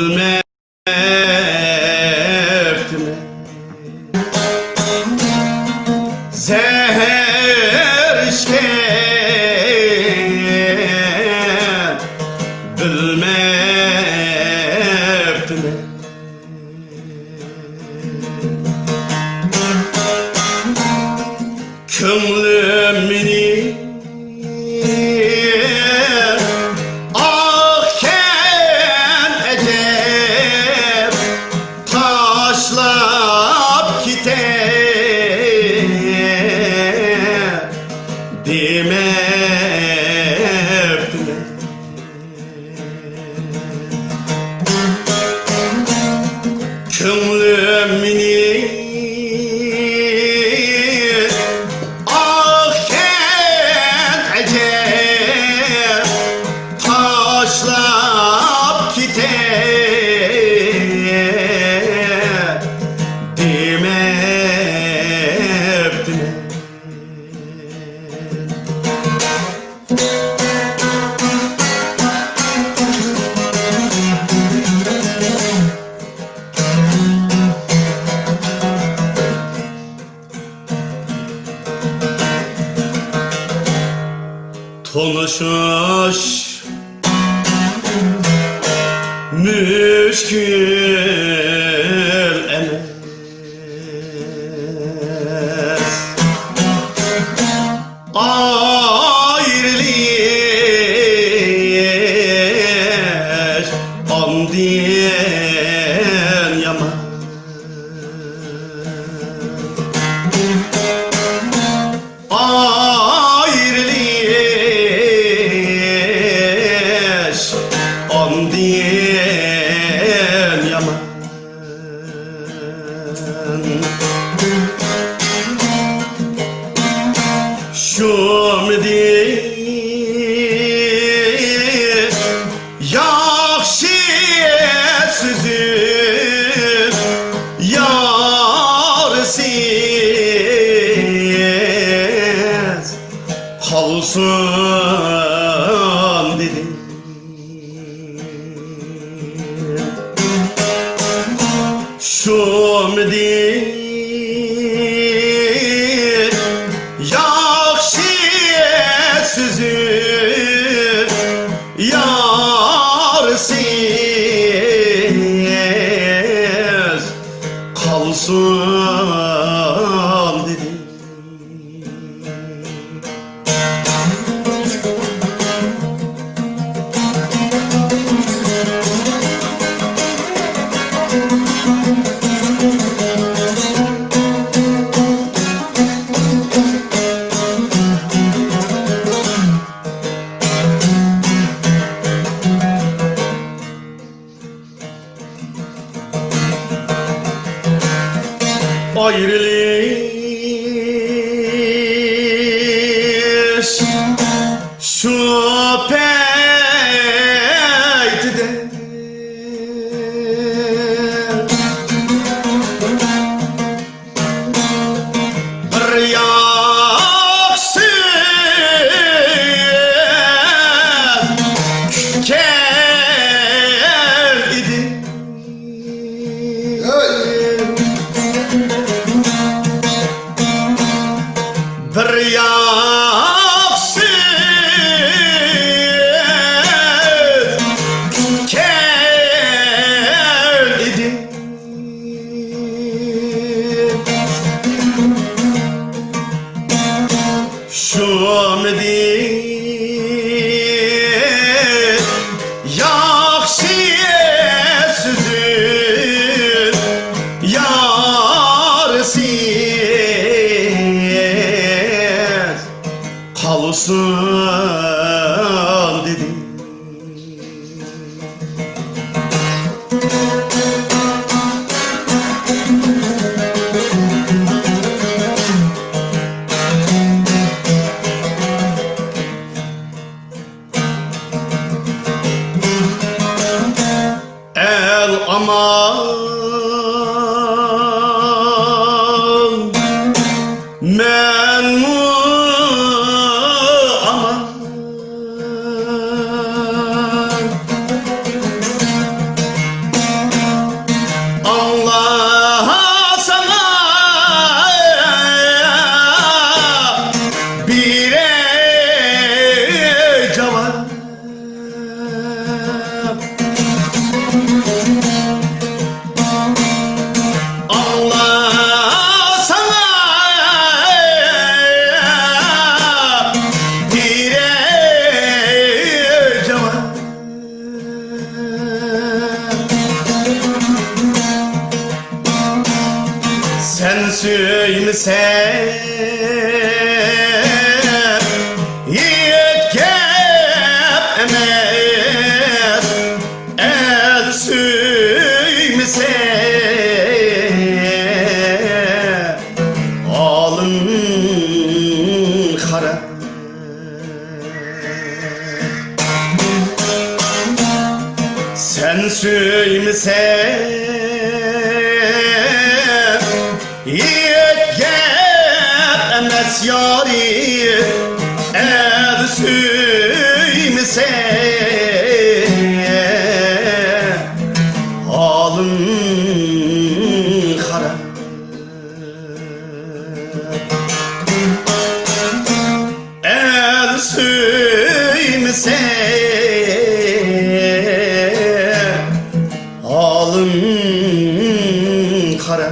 bilmeptime zehir içken bilmeptime Kümlümini ahken ecep taşlap gider demeptine Kümlümini taşlap gider demeptine Tonuşuş müşkül emez ayrılış ondan yaman ayrılış ondan yaman Şumdi yaxşı sizin yarısız kalsın dedim Şumdi yaxşı sizin yarısız kalsın dedim Ayrılış şu peytide bir yaxşı kütken idi bir yaxşı kütken idi Şumdi yaxşı sizin yarısız kalsın dedim El aman men aman söymesen yiğit gep emez el söymesen alın kara sen söymesen yiğit gep emez yari el söymesen alın kara el söymesen alın kara